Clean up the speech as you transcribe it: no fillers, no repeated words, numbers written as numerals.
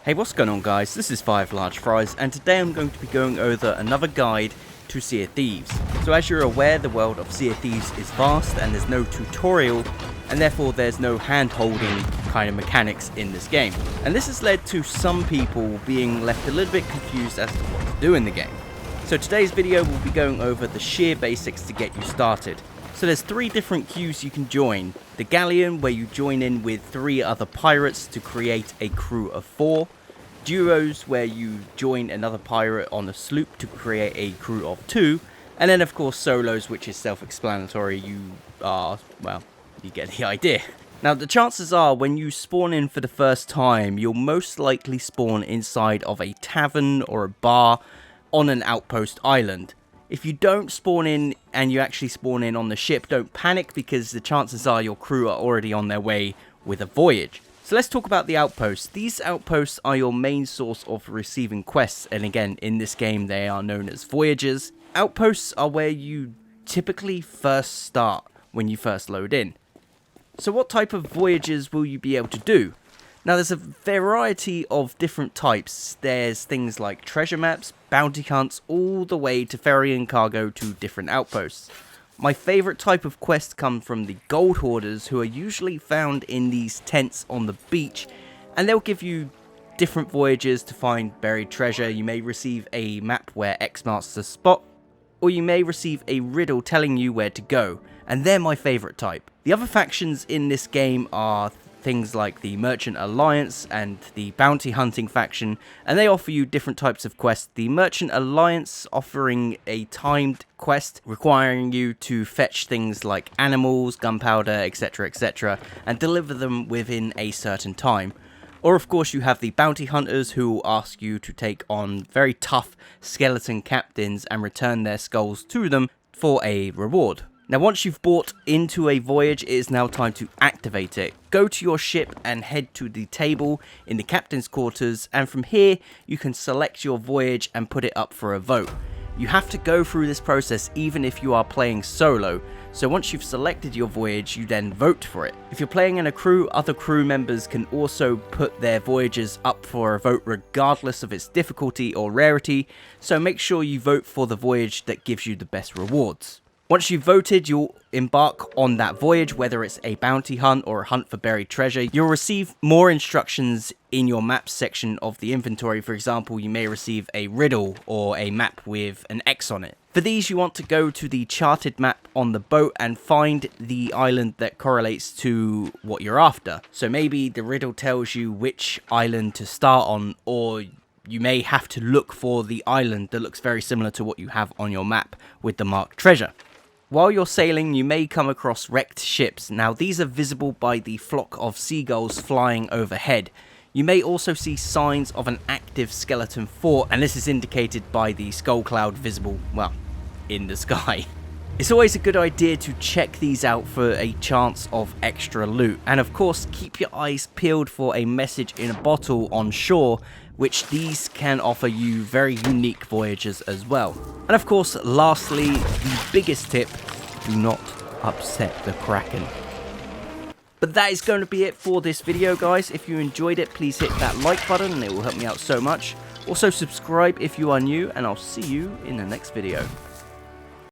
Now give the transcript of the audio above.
Hey, what's going on guys, this is 5 Large Fries, and today I'm going to be going over another guide to Sea of Thieves. So as you're aware, the world of Sea of Thieves is vast and there's no tutorial, and therefore there's no hand-holding kind of mechanics in this game. And this has led to some people being left a little bit confused as to what to do in the game. So today's video will be going over the sheer basics to get you started. So there's 3 different queues you can join. The Galleon, where you join in with 3 other pirates to create a crew of 4. Duos, where you join another pirate on a sloop to create a crew of 2. And then of course solos, which is self-explanatory. You get the idea. Now the chances are when you spawn in for the first time, you'll most likely spawn inside of a tavern or a bar on an outpost island. If you don't spawn in and you actually spawn in on the ship, don't panic, because the chances are your crew are already on their way with a voyage. So let's talk about the outposts. These outposts are your main source of receiving quests, and again, in this game they are known as voyages. Outposts are where you typically first start when you first load in. So what type of voyages will you be able to do? Now there's a variety of different types. There's things like treasure maps, bounty hunts, all the way to ferrying cargo to different outposts. My favourite type of quest come from the gold hoarders, who are usually found in these tents on the beach, and they'll give you different voyages to find buried treasure. You may receive a map where X marks the spot, or you may receive a riddle telling you where to go, and they're my favourite type. The other factions in this game are things like the Merchant Alliance and the Bounty Hunting faction, and they offer you different types of quests. The Merchant Alliance offering a timed quest requiring you to fetch things like animals, gunpowder, etc, and deliver them within a certain time. Or of course you have the Bounty Hunters, who will ask you to take on very tough skeleton captains and return their skulls to them for a reward. Now once you've bought into a voyage, it is now time to activate it. Go to your ship and head to the table in the captain's quarters, and from here you can select your voyage and put it up for a vote. You have to go through this process even if you are playing solo, so once you've selected your voyage you then vote for it. If you're playing in a crew, other crew members can also put their voyages up for a vote regardless of its difficulty or rarity, so make sure you vote for the voyage that gives you the best rewards. Once you've voted, you'll embark on that voyage, whether it's a bounty hunt or a hunt for buried treasure. You'll receive more instructions in your maps section of the inventory. For example, you may receive a riddle or a map with an X on it. For these, you want to go to the charted map on the boat and find the island that correlates to what you're after. So maybe the riddle tells you which island to start on, or you may have to look for the island that looks very similar to what you have on your map with the marked treasure. While you're sailing, you may come across wrecked ships. Now these are visible by the flock of seagulls flying overhead. You may also see signs of an active skeleton fort, and this is indicated by the skull cloud visible, well, in the sky. It's always a good idea to check these out for a chance of extra loot, and of course keep your eyes peeled for a message in a bottle on shore, which these can offer you very unique voyages as well. And of course, lastly, the biggest tip, do not upset the Kraken. But that is going to be it for this video, guys. If you enjoyed it, please hit that like button, and it will help me out so much. Also subscribe if you are new, and I'll see you in the next video.